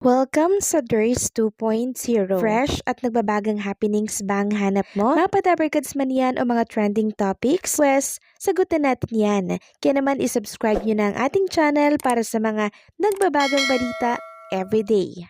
Welcome sa DRS 2.0. Fresh at nagbabagang happenings bang hanap mo? Mga padabarkads man yan o mga trending topics? Pwes, sagutin natin yan. Kaya naman isubscribe nyo na ang ating channel para sa mga nagbabagang balita everyday.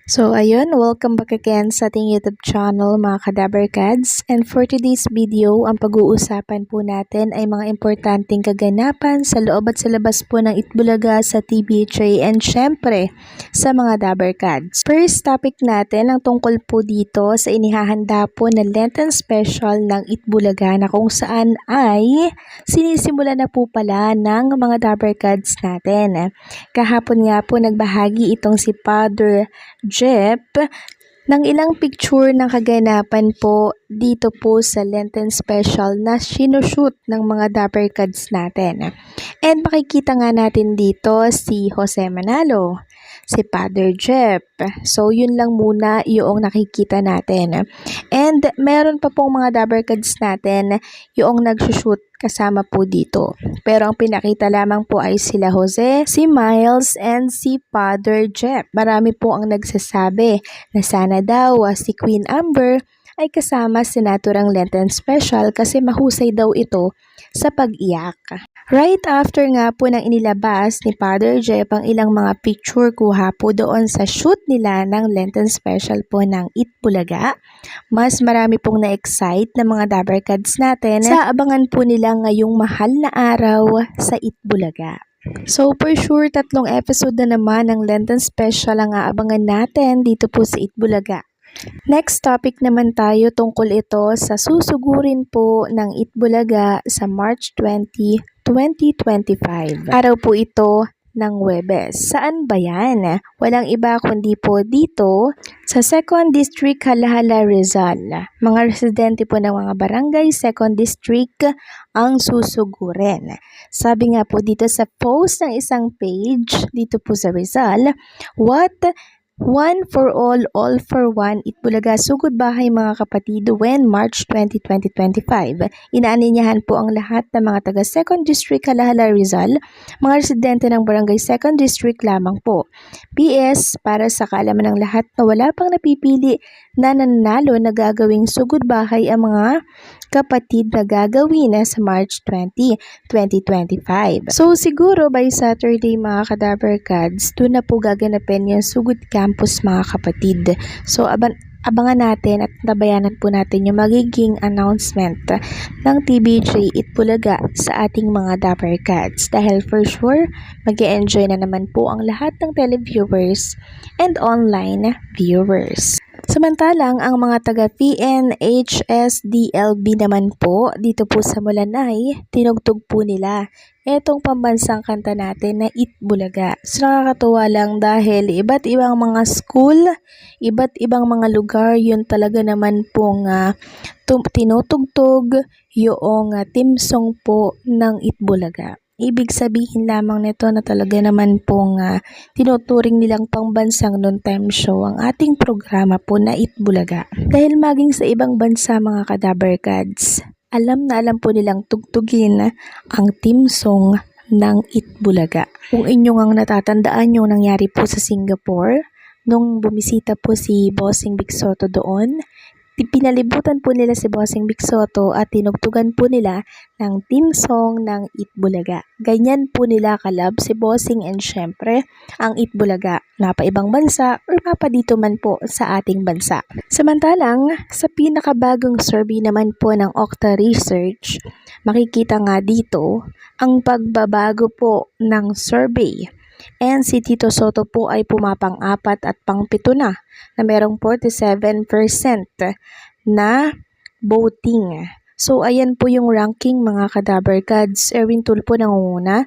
So ayun, welcome back again sa ating YouTube channel mga Kadabarkads. And for today's video, ang pag-uusapan po natin ay mga importanteng kaganapan sa loob at sa labas po ng Itbulaga sa TBHA and syempre sa mga Dabarkads. First topic natin ang tungkol po dito sa inihahanda po na Lenten Special ng Itbulaga na kung saan ay sinisimula na po pala ng mga Dabarkads natin. Kahapon nga po nagbahagi itong si Father Jep ng ilang picture ng kaganapan po dito po sa Lenten Special na sinushoot ng mga Dabarkads natin. And makikita nga natin dito si Jose Manalo, si Father Jep. So yun lang muna yung nakikita natin. And meron pa pong mga Dabarkads natin yung nagsushoot kasama po dito. Pero ang pinakita lamang po ay sila Jose, si Miles, and si Father Jep. Marami po ang nagsasabi na sana daw si Queen Amber ay kasama sa naturang Lenten Special kasi mahusay daw ito sa pag-iyak. Right after nga po nang inilabas ni Father Jep ang ilang mga picture kuha po doon sa shoot nila ng Lenten Special po ng Itbulaga, mas marami pong na-excite na mga Dabarkads natin sa abangan po nila ngayong mahal na araw sa Itbulaga. So for sure, 3 episode na naman ng Lenten Special ang aabangan natin dito po sa Itbulaga. Next topic naman tayo tungkol ito sa susugurin po ng Itbulaga sa March 20, 2025. Araw po ito ng Huwebes. Saan ba yan? Walang iba kundi po dito sa 2nd District Halahala, Rizal. Mga residente po ng mga barangay 2nd District ang susugurin. Sabi nga po dito sa post ng isang page dito po sa Rizal, what One for all for one, Itbulaga Sugod Bahay mga kapatid when March 20, 2025. Inaaninyahan po ang lahat ng mga taga 2nd District Halahala, Rizal, mga residente ng Barangay 2nd District lamang po. PS, para sa kaalaman ng lahat na wala pang napipili na nanalo na gagawing sugod bahay ang mga kapatid na gagawin sa March 20, 2025. So siguro by Saturday mga Kadabarkads, doon na po gaganapin yung sugod campus mga kapatid. So abangan natin at tabayanan po natin yung magiging announcement ng TBJ Itbulaga sa ating mga Dabarkads. Dahil for sure, mag-e-enjoy na naman po ang lahat ng televiewers and online viewers. Samantalang ang mga taga PNHSDLB naman po dito po sa Mulanay, tinugtog po nila etong pambansang kanta natin na Itbulaga. So nakakatuwa lang dahil iba't ibang mga school, iba't ibang mga lugar, yun talaga naman pong tinutugtog yung team song po ng Itbulaga. Ibig sabihin lamang nito na talaga naman pong tinuturing nilang pangbansang noontime show ang ating programa po na Itbulaga. Dahil maging sa ibang bansa mga Kadabarkads, alam na alam po nilang tugtugin ang team song ng Itbulaga. Kung inyong ang natatandaan yung nangyari po sa Singapore, nung bumisita po si Bossing Vic Sotto doon, pinalibutan po nila si Bossing Vic Sotto at tinugtugan po nila ng team song ng Itbulaga. Ganyan po nila kalab si Bossing and syempre ang Itbulaga, mapaibang bansa or mapa dito man po sa ating bansa. Samantalang sa pinakabagong survey naman po ng Okta Research, makikita nga dito ang pagbabago po ng survey. And si Tito Sotto po ay pumapang-4 at pang-7 na merong 47% na voting. So ayan po yung ranking mga Kadabarkads. Erwin Tulfo nangunguna.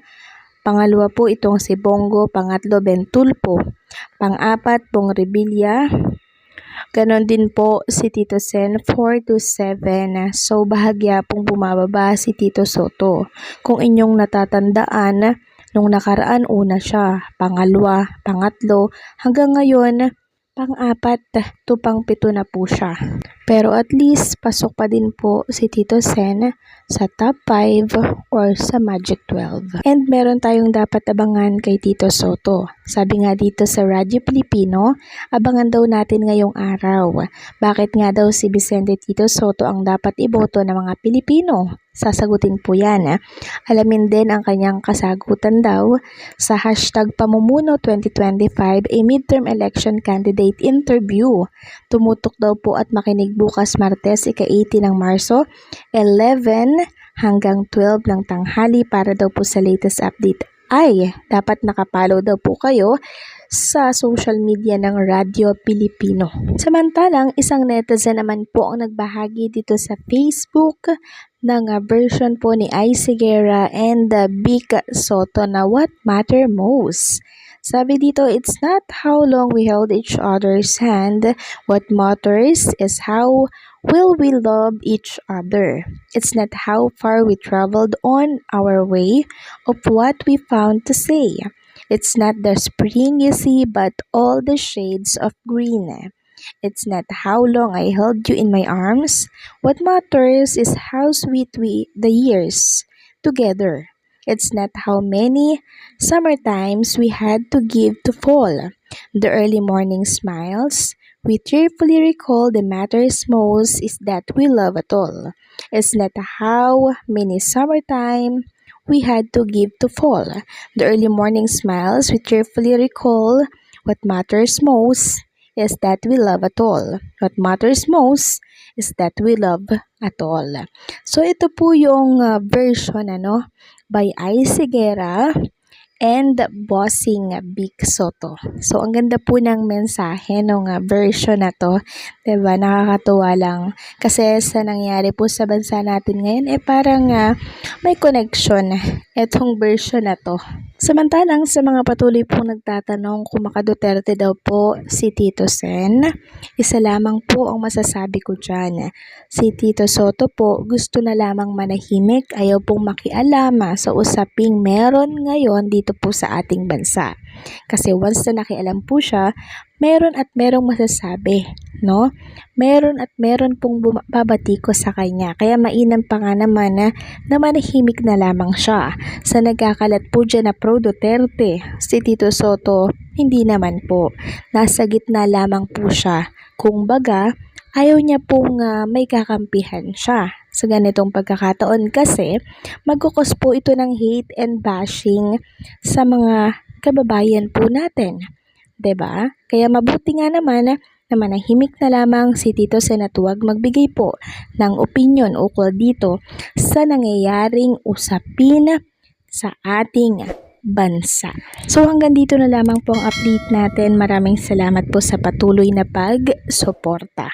Pangalawa po itong si Bongo. Pangatlo Ben Tulfo. Pang-4 Bong Revilla. Ganon din po si Tito Sen 4-7. So bahagya pong bumababa si Tito Sotto. Kung inyong natatandaan, nung nakaraan una siya, pangalawa, pangatlo, hanggang ngayon Pang-apat to pang-pito na po siya. Pero at least pasok pa din po si Tito Sen sa top 5 or sa Magic 12. And meron tayong dapat abangan kay Tito Soto. Sabi nga dito sa Radyo Pilipino, abangan daw natin ngayong araw. Bakit nga daw si Vicente Tito Soto ang dapat iboto ng mga Pilipino? Sasagutin po yan. Alamin din ang kanyang kasagutan daw sa hashtag Pamumuno 2025, a midterm election candidate interview. Tumutok daw po at makinig bukas Martes, ika-18 ng Marso, 11 hanggang 12 ng tanghali para daw po sa latest update. Ay, dapat nakapollow daw po kayo sa social media ng Radyo Pilipino. Samantalang, isang netizen naman po ang nagbahagi dito sa Facebook ng version po ni Ice Guerra and Vic Soto na what matter most. Sabi dito, it's not how long we held each other's hand. What matters is how will we love each other. It's not how far we traveled on our way of what we found to say. It's not the spring you see, but all the shades of green. It's not how long I held you in my arms. What matters is how sweet the years together. It's not how many summer times we had to give to fall. The early morning smiles we tearfully recall. The matters most is that we love at all. It's not how many summertime we had to give to fall. The early morning smiles we tearfully recall. What matters most is that we love at all. What matters most is that we love at all. So ito po yung version by Ice Guerra and Bossing Vic Soto. So ang ganda po ng mensahe ng version na to, 'di ba? Nakakatuwa lang kasi sa nangyari po sa bansa natin ngayon parang may connection etong version na to. Samantalang sa mga patuloy pong nagtatanong kung maka-Duterte daw po si Tito Sen, isa lamang po ang masasabi ko dyan. Si Tito Soto po gusto na lamang manahimik, ayaw pong makialama sa usaping meron ngayon dito po sa ating bansa. Kasi once na nakialam po siya, meron at merong masasabi, no? Meron at meron pong babati ko sa kanya. Kaya mainam pa nga naman na manahimik na lamang siya. Sa nagkakalat po dyan na pro-Duterte, si Tito Soto, hindi naman po. Nasa gitna lamang po siya. Kung baga, ayaw niya pong may kakampihan siya. Sa ganitong pagkakataon kasi, magkukos po ito ng hate and bashing sa mga kababayan po natin. 'Di ba? Kaya mabuti nga naman na manahimik na lamang si Tito Sen at huwag magbigay po ng opinyon ukol dito sa nangyayaring usapin sa ating bansa. So hanggang dito na lamang po ang update natin. Maraming salamat po sa patuloy na pag-suporta.